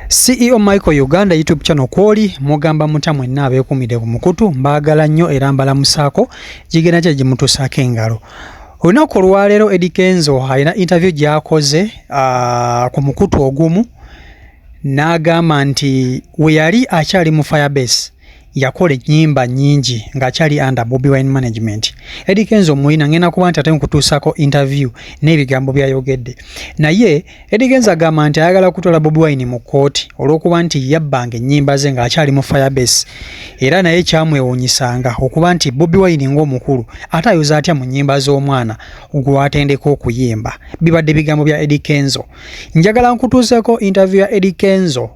CEO Michael Uganda YouTube channel kwoli mugamba mutamwe nabe kumide ku mukutu mbagala nnyo era mbalamusako jigena kye jimutusako engalo. Olunaku olwaleero Eddie Kenzo alina interview gy'akoze ku mukutu ogumu n'agamba nti we yali akyali mu Firebase yakola ennyimba nnyingi ng'akyali under Bobi Wine management. Eddie Kenzo muyina ngenda kuba nti ate nkutuusako interview n'ebigambo byayogedde. Naye Eddie Kenzo agamba nti ayagala kutwala Bobi Wine mu kkooti olw'okuba nti yabbanga ennyimba ze ng'akyali mu Firebase. Era naye kyamwewuunyisanga okuba nti Bobi Wine ng'omukulu ate ayoza atya mu nnyimba z'omwana gw'atendeka okuyimba. Bibadde bigambo bya Eddie Kenzo. Njagala nkutuuseko interview ya Eddie Kenzo.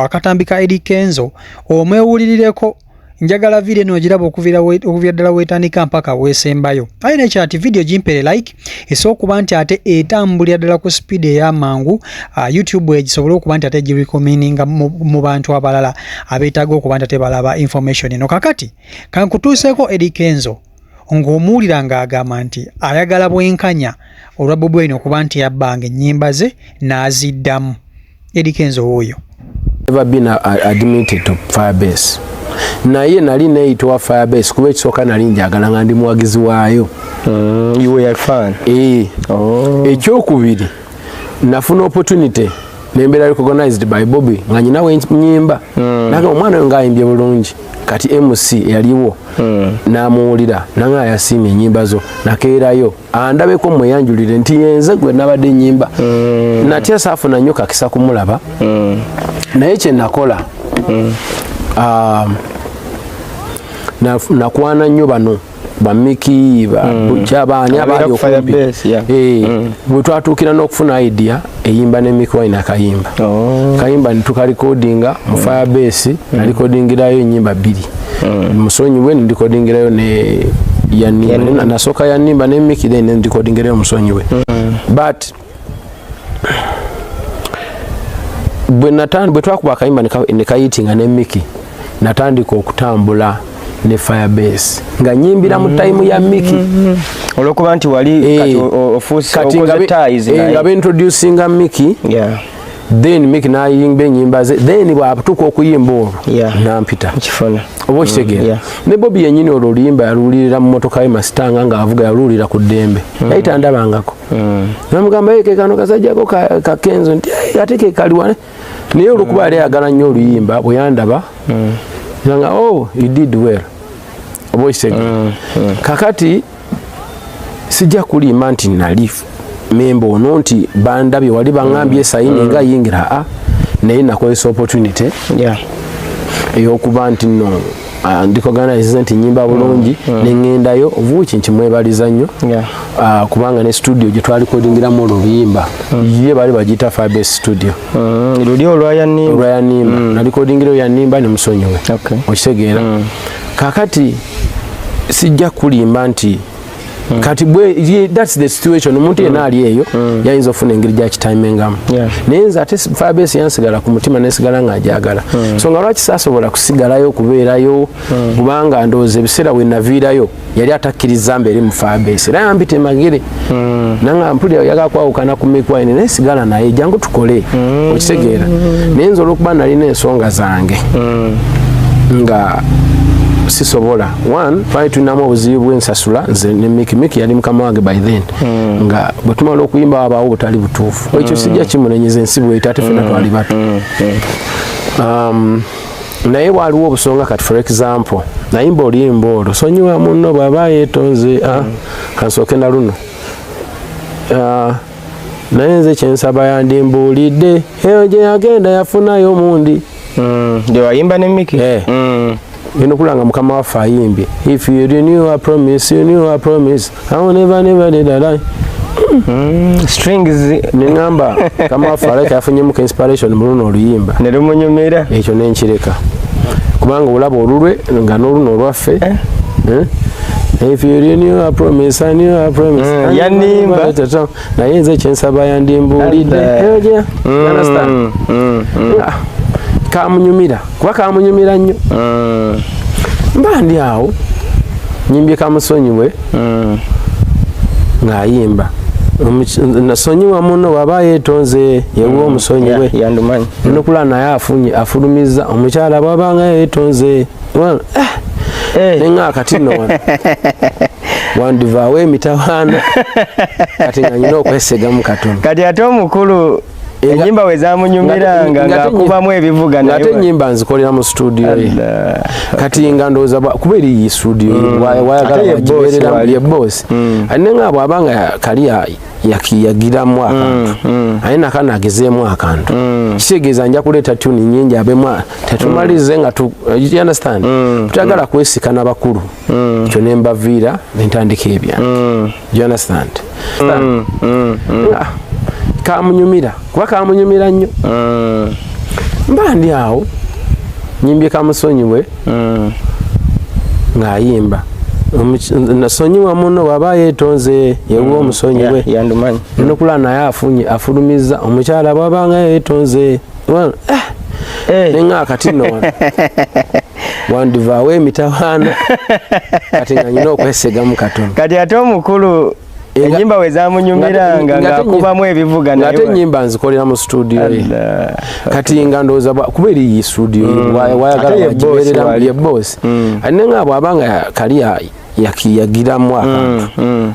Wakatambika Eddie Kenzo omwewulirireko njagala video no giraba okuvira ddala wetandika mpaka wesembayo. Ayina kyati video jimpere like esokuba nti ate etambulira ddala ku speed ey'amangu YouTube egisobola okuba nti ate girecommendinga mu bantu abalala abeetaaga okuba nti ate balaba information eno. Kakati kankutuuseko Eddie Kenzo ng'omuwulira ng'agamba nti ayagala bwenkanya olwa Bobi Wine okuba nti yabbanga ennyimba ze n'aziddamu. Eddie Kenzo oyo never been admitted to Firebase. Naye nali neeyitibwa Firebase kuba ekisooka nali njagala nga ndi muwagizi waayo. You were a fan? Ekyokubiri nafuna opportunity nembeera recognized by Bobby nga nyinawe nnyimba naga omwana oyo ngaayimbye bulungi kati MC yaliwo n'amuwulira nanga ayasiimye ennyimba zo nakeerayo andabeko mweyanjulire nti yenze gwe nabadde ennyimba natya saafuna nnyo kakisa kumulaba naye kye nakola nakwana nnyo bano bamiki baani abaali okumpi bwe twatuukira n'okufuna idea eyimba ne Mick Wine akayimba kayimba netukalikodinga mu Firebase nalikodingirayo ennyimba 2 musonyiwe ndikodingirayo ne yanimba nasooka yanimba ne Mick then ndikodingirayo musonyiwe but bwe twakuba akayimba ne kayitinga ne Mick natandika okutambula ne Firebase nga nyimbira mu time ya Mickey olwokuba nti wali kati ofuusi okoze ties nga introducinga Mickey then Mickey nayimba ennyimba ze then bwatuuka okuyimba olwo nampita kifona oba okitegeera ne Bobby yennyini olwo oluyimba yaluwulirira mu motoka ye Masitanga ng'avuga yaluwulira ku ddembe yayita ndabangako namugamba ke kano kasajjako ka Kenzo nti ate ke kaliwane naye olwokuba yali ayagala nnyo oluyimba bwe yandaba nga you did well oba okitegeera kakati sijja kulimba nti nali memba ono nti bandabye wali baŋŋambye sayini nga yingira naye nakozesa opportunity ey'okuba nti no ndikoganize nti nyimba bulungi neŋŋendayo ovuuki nkimwebaliza nnyo kubanga ne studio gye twalikodingiramu oluyimba ye bali bagiyita Firebase studio luli olwayanimba nalikodingirayo yanimba ne musonyiwe okitegeera kakati sijja kulimba nti kati that's the situation omuntu yenna ali eyo yayinza ofuna engeri gyakitimingamu naye nze ate Firebase yansigala ku mutima nesigala nga ajagala so nga lwaki saasobola kusigalayo okubeerayo kubanga ndowooza ebiseera we naviirayo yali atakkiriza mbeeri mu Firebase era yampita emagere nanga mpulira oyagala kwawukana ku Mick Wine naye sigala naye jangu tukole okitegeera naye nze olw'okuba nalina ensonga zange nga sisobola one twali tulinamu obuzibu bw'ensasula nze ne Mick yali mukama wange by then nga bwe tumala okuyimba wabaawo butali butuufu ekyo sijja kimunenyeza ensi bweyita ate ffenna twali bato naye waliwo obusonga kati for example nayimba oluyimba olwo sonyiwa munno bw'aba yeetonze kansooke na luno naye nze kyensaba yandimbuulidde eyo gye yagenda yafunayo omundi gye wayimba ne Mick ino kulanga mukama waffe ayimbye if you renew a promise I will never did a lie strings nengamba kama waffe aleka yafunyemuka inspiration mu luno oluyimba ne lumunyumira ekyo nenkireka kubanga olaba olulwe nga n'oluno olwaffe if you renew a promise yanimba naye nze kyensaba yandimbuulidde kamunyumira kuba kamunyumira nnyo mba ndi awo nyimbye kamusonyiwe ng'ayimba nasonyiwa muno baba yetonze yewo omusonyiwe yandumanyi nokula naye afunye afulumiza omukyala bwabanga yetonze nenga kati no wandivaawo emitawaana kati nga nyina okwesega mu katono kati ate omukulu enyimba wezamunyumiranga ng'akubamu ebivuga naye ate enyimba nzikolera mu studio ye kati nga ndowooza kuba eri iyi studio wayagala wagibeerera ye boss ate nga bw'abanga kali yakiyagiramu akantu aye nakana agezeemu akantu kitegeeza nja kuleeta tuni nyingi abemu tetumalize nga you understand tutagala kwesikana bakulu ekyo ne mbaviira ne ntandika ebyange you understand kamunyumira kuba kamunyumira nnyo mba ndi awo nyimbye kamusonyiwe ng'ayimba nasonyiwa muno baba yetonze yewo omusonyiwe yandumanyi nokula naye afulumiza omukyala bwabanga yetonze nenga kati no wandivaawo emitawaana kati nga nyina okwesega mu katono kati ate omukulu enyimba wezamunyumiranga ng'akubamu ebivuga naye ate enyimba nzikolera mu studio ye kati nga ndowooza kuba eri iyi studio wayagala wagibeerera ye boss ate nga bw'abanga kali yakiyagiramu akantu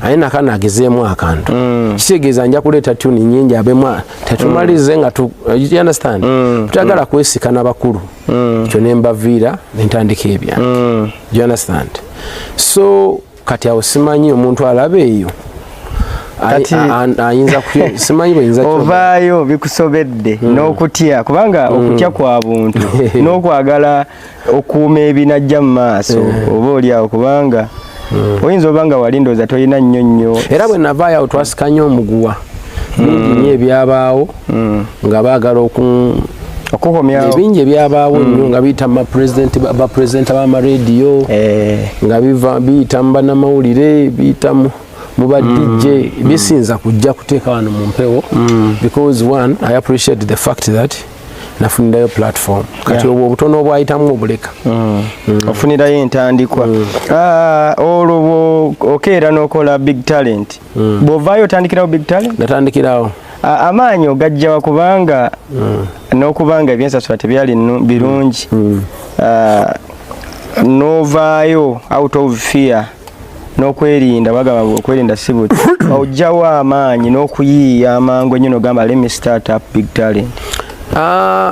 aye nakana agezeemu akantu kitegeeza nja kuleeta tuni nyingi abemu tetumalize nga you understand tutagala kwesikana bakulu ekyo ne mbaviira ne ntandika ebyange you understand so kati awo simanyi omuntu alaba eyo ayinza simanyi bweyinza ovaayo bikusobedde n'okutya kubanga okutya kwa buntu n'okwagala okuuma ebinajja mu maaso oba oliawo kubanga oyinza oba nga wali ndowooza tolina nnyo nnyo era bwe navaayo awo twasikanye omuguwa bingi nnyo ebyabaawo nga baagala okukomyawo ebingi ebyabaawo nnyo nga biyita bapulezidenti b'amarediyo nga biyita mu bannamawulire biyita mu ba DJ bisinza kujja kuteeka wano mu mpewo because one I appreciate the fact that nafunirayo platform kati obwo obutono obwayitamu obuleka ofunirayo entandikwa olwo okeera n'okola big talent bw'ovaayo otandikirawo big talent natandikirawo amaanyi ogajjawa kubanga n'okubanga ebyensasula tebyali birungi n'ovaayo out of fear n'okwerinda bagamba okwerinda si buti ojjawo amaanyi n'okuyiiya amangu ennyo n'ogamba let me start up big talent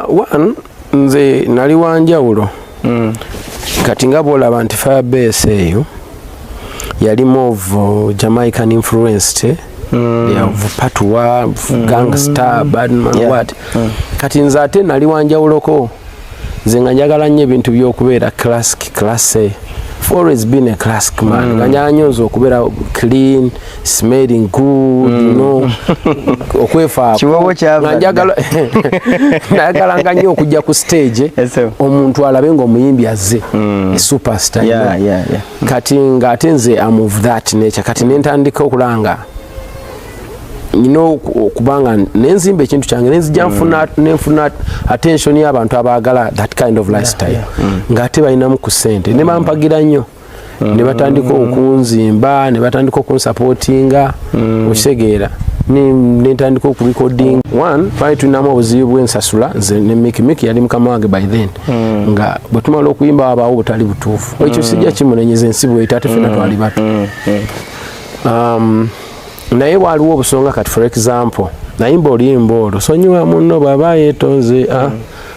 one nze nali wanjawulo kati nga bwolaba nti Firebase eyo yali of Jamaican influenced of Patois gangster badman what kati nze ate nali wanjawuloko nze nga njagala nnyo ebintu by'okubeera classic I've always been a classic man. Nganyonzo okubeera clean, smelling good, you know. Okwefa. Chiwowo kyava. Njagala nganyo okujja ku stage. Omuntu alabe ngo omuyimbi azze. A superstar. Yeah. Kati ngate nze am of that nature. Kati nentandika okulanga. You know kubanga nenzimba ekintu kyange nenzija nfuna attention y'abantu abagala that kind of lifestyle ngate balina mu kusente ne bampagira nnyo ne batandika okunzimba ne batandika okunsupportinga okitegeera ne ntandika okurecording one fight tunamo obuzibu bw'ensasula nze ne Miki yali mukama wange by then nga bwe tumala okuyimba abaawo butali butuufu ekyo sijja kimunenyeza ensibu etate fena twali bato naye waliwo obusonga kati for example nayimba oluyimba olwo sonyiwa muno baba yetonze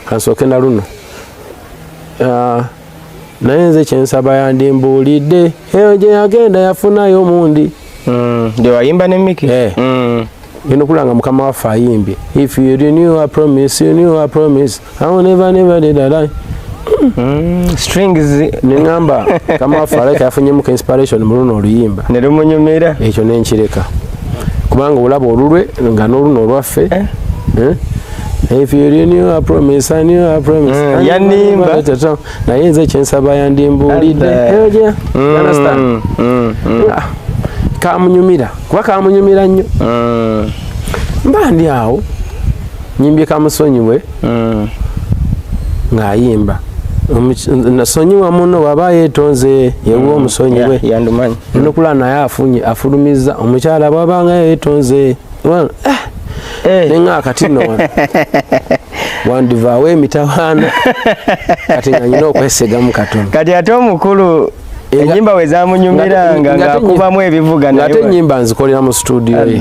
kansooke na luno naye nze kyensaba yandimbuulidde eyo gye yagenda yafunayo mundi nde wayimba ne Miki ino kulanga mukama waffe ayimbye if you renew a promise you renew a promise I will never did a lie strings nengamba kama waffe aleka yafunyemuka inspiration mu luno oluyimba ne lumunyumira ekyo nenkireka kubanga olaba olulwe nga n'oluno olwaffe if you renew a promise I knew a promise yanimba naye nze kyensaba yandimbuulidde eyo understand kamunyumira kuba kamunyumira nnyo mba ndi awo nyimbye kamusonyiwe ng'ayimba nasonyiwa muno waba yetonze yewo omusonyi we yandumanyi nokula naye afunye afulumiza omukyala bwabanga yetonze nenga kati no wandivawe emitawaana kati nga nyina okwesigamu katono kati ate omukulu enyimba wezamunyumiranga ng'akubamu ebivuga naye ate enyimba nzikolera mu studio ye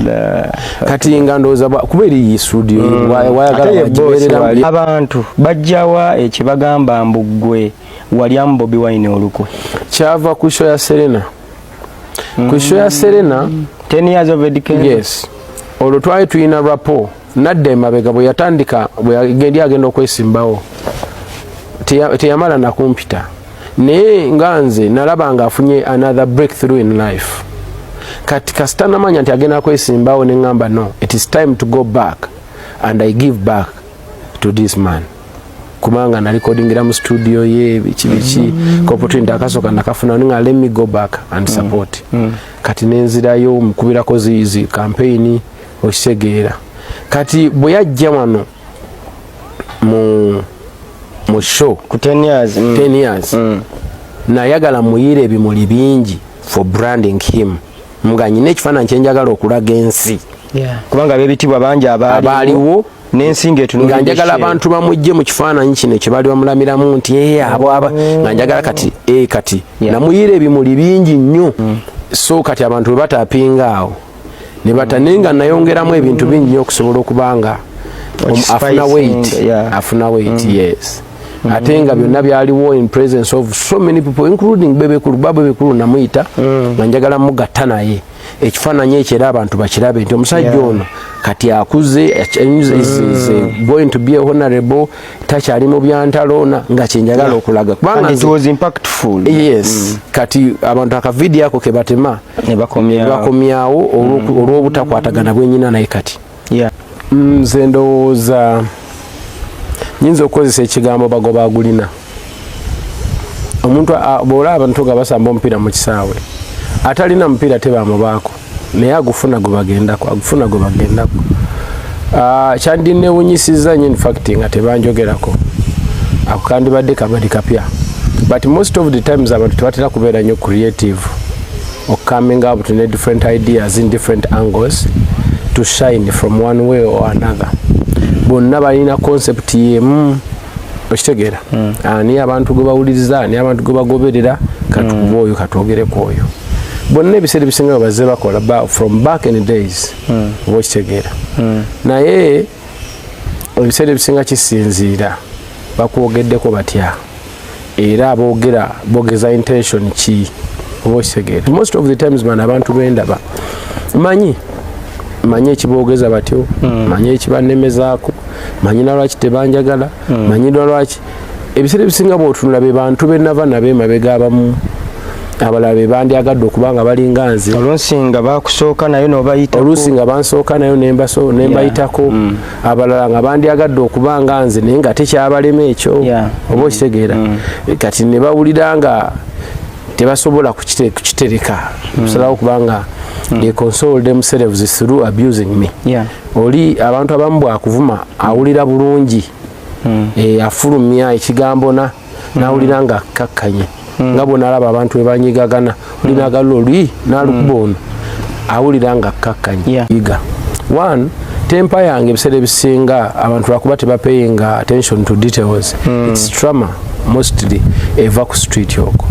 kati nga ndowooza kuba eri studio wayagala wagibeereramu abantu bajjawa ekibagamba mbuggwe walyamu Bobi Wine olukwe kyava ku show ya Serena ku show ya Serena 10 years of education yes olwo twali tulina rapport nadda emabega bwe yatandika bwe agenda okwesimbawo teyamala nakumpita naye nga nze nalaba nga afunye another breakthrough in life kati kasita namanya nti agenda kwesimbawo ne ngamba no it is time to go back and I give back to this man kubanga na recordingira mu studio ye biki opportunity akasoka nakafuna nga let me go back and support kati nenzirayo mukubirako zizi campaign okisegeera kati bwe yajja wano mu show ku 10 years 10 years nayagala muyire ebimuli bingi for branding him nga nyina ekifaananyi kyenjagala okulaga ensi kubanga bebitibwa bangi abaaliwo n'ensinga etunulidde nga njagala abantu bamujje mu kifaananyi kino kye bali bamulamiramu nti abo nga njagala kati kati namuyire ebimuli bingi nnyo so kati abantu bwe batapinga awo ne batanenga nayongeramu ebintu bingi nnyo okusobola okubanga afuna weight yes ate nga byonna byaliwo in presence of so many people including bebekulu namuyita nga njagala mugatta naye ekifaananyi ekyo era abantu bakirabe nti omusajja ono kati akuze is going to be a honorable takyali mu byantaloona nga kyenjagala okulaga kubanga it was impactful yes kati abantu akavidiyo ako ke batema ne bakomyawo olw'obutakwatagana bwenyina naye kati nze ndowooza nyinza okukozesa ekigambo bagoba agulina omuntu bwolaba abantu nga basamba omupiira mu kisaawe atalina mupiira tebamubaako naye agufuna gwe bagendako kyandinewunyisiza nyo infact nga tebanjogerako ako kandibadde kabadi kapya but most of the times abantu tebatera kubeera nnyo creative coming up to different ideas in different angles to shine from one way or another bonna balina concept yemu okitegeera ani abantu gwe bawuliriza ani abantu gwe bagoberera katukuba oyo katwogereko oyo bonna ebiseera ebisinga bazze bakola from back in the days oba okitegeera naye ebiseera ebisinga kisinziira bakwogeddeko batya era boogeza intention ki oba okitegeera most of the times man abantu bendaba manyi ekiboogeza batyo manyi ekibanemezaako manyi nalwaki tebanjagala manyi nalwaki ebiseera ebisinga bw'otunula be bantu benava nabe emabega abamu abalala be bandyagadde okubanga balinga nze oluusi nga bakusooka nayo n'obayitako oluusi nga bansooka nayo nembayitako abalala nga bandyagadde okubanga nze naye nga tekyabalema ekyo oba okitegeera kati ne bawulira nga tebasobola kukitereka kusalawo kubanga they console themselves through abusing me oli abantu abamu bwakuvuma awulira bulungi afulumya ekigambo nawulira nga kakkanye nga bwonalaba abantu webanyigagana olinagala oli nalukuba ono awulira nga kakkanye iga one tempa yange ebiseera ebisinga abantu lwakuba tebapayinga attention to details it's trauma mostly eva ku street yoko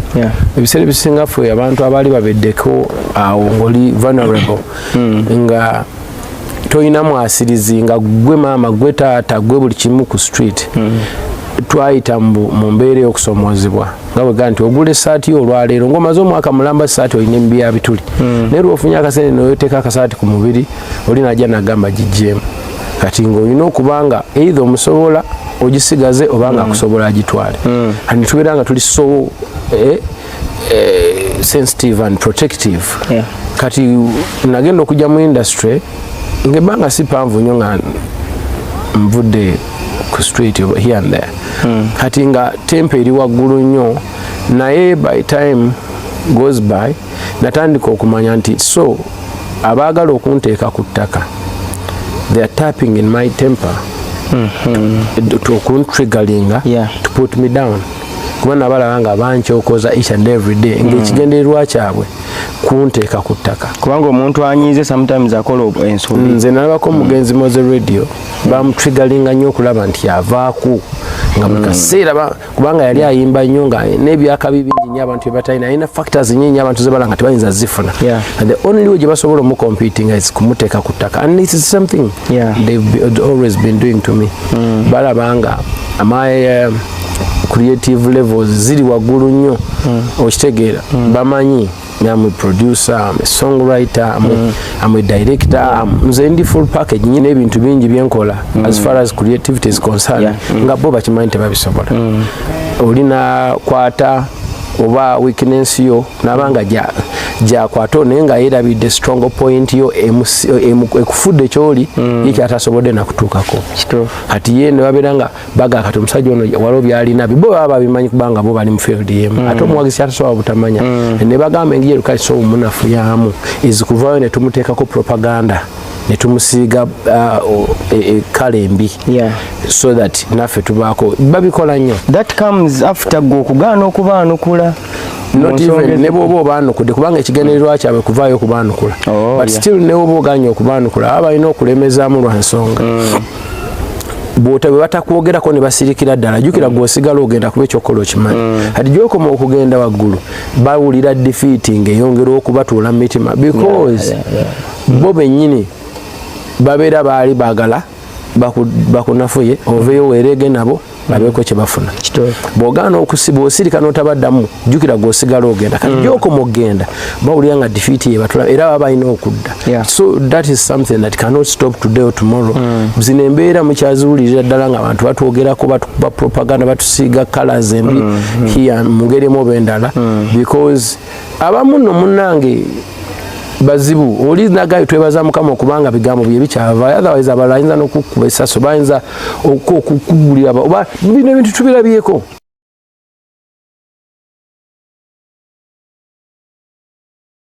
ebiseera ebisinga ffe abantu abali babeddeko awo ng'oli vulnerable nga toyina mwasirizi nga gwe maama gwe taata gwe buli kimu ku street twayita mu mbeera y'okusomoozebwa nga bwega nti ogula essaati olwaleero ng'omaze omwaka mulamba essaati olina emibi ya bituli naye lwofunye akasente noyoteeka akasaati ku mubiri oli najja nagamba gijjeemu kati ng'olina okubanga either omusobola ogisigaze obanga akusobola agitwale and tubeera nga tuli so sensitive and protective kati nagenda okujja mu industry ngebanga si panvu nnyo nga nvudde ku street here and there kati nga tempo eri waggulu nnyo naye by time goes by natandika okumanya nti so abaagala okunteeka ku ttaka they are tapping in my temper to triggeringa to put me down kuba nabalaba nga bankyokoza each and every day ng'ekigendererwa kyabwe kunteeka ku ttaka kubanga omuntu anyiize sometimes akola ensobi. Nze nalabako omugenzi Moze Radio bamutrigalinga nnyo okulaba nti yavaaku nga buli kaseera kubanga yali ayimba nnyo nga n'ebyakabi bingi nnyo abantu byebatalina alina factors nnyingi abantu ze bala nga tebayinza zifuna and the only way gye basobola omucompeting is kumuteeka ku ttaka and it is something they've always been doing to me balaba nga my creative levels ziri waggulu nnyo okitegeera bamanyi I'm a producer, I'm a songwriter, I'm a director, nze ndi full package nyine ebintu bingi byenkola as far as creativity is concerned nga bo bakimanyi tebabisobola olina kwata oba weakness yo nabanga jakwata naye nga yerabidde strong point yo ekufudde kyoli yekyatasobodde nakutuukako kati ye ne babeera nga baga kati omusajja ono waliwo byalina bo baba babimanyi kubanga bo bali mu field yemu ate omuwagizi atasobola butamanya ne bagamba engeri erukaliso omunafu yamu ezikuvaayo ne tumuteekako propaganda ne tumusiiga kala embi so that naffe tubaako babikola nnyo that comes after go okugaana okubaanukula not even ne bwoba obaanukudde kubanga ekigendererwa kyabwe kuvaayo okubaanukula but still ne bwoba oganye okubaanukula aba balina okulemezaamu lwa nsonga bw'ote bwe batakwogerako ne basirikira ddala jjukira gw'osigala ogenda kuba ekyokola okimanyi kati gy'okoma okugenda waggulu bawulira defeat ng'eyongera okubatuula mu mitima because bo bennyini babeera baali baagala bakunafuye oveeyo weerege nabo babeeko kye bafuna bw'ogaana okusiba osirika n'otabaddamu jjukira gw'osigala ogenda kati gy'okoma okugenda bawulira nga defeat ye batula era baba balina okudda so that is something that cannot stop today or tomorrow zino embeera mukyaziwulirira ddala nga abantu batwogerako batukuba propaganda batusiiga colors embi here mu ngeri emu oba endala because abamu nno munnange bazibu oli nagayo twebaza mukama okubanga bigambo bye bikyava otherwise abalala ayinza n'okukuba essaso bayinza okukugulira oba bino ebintu tubirabyeko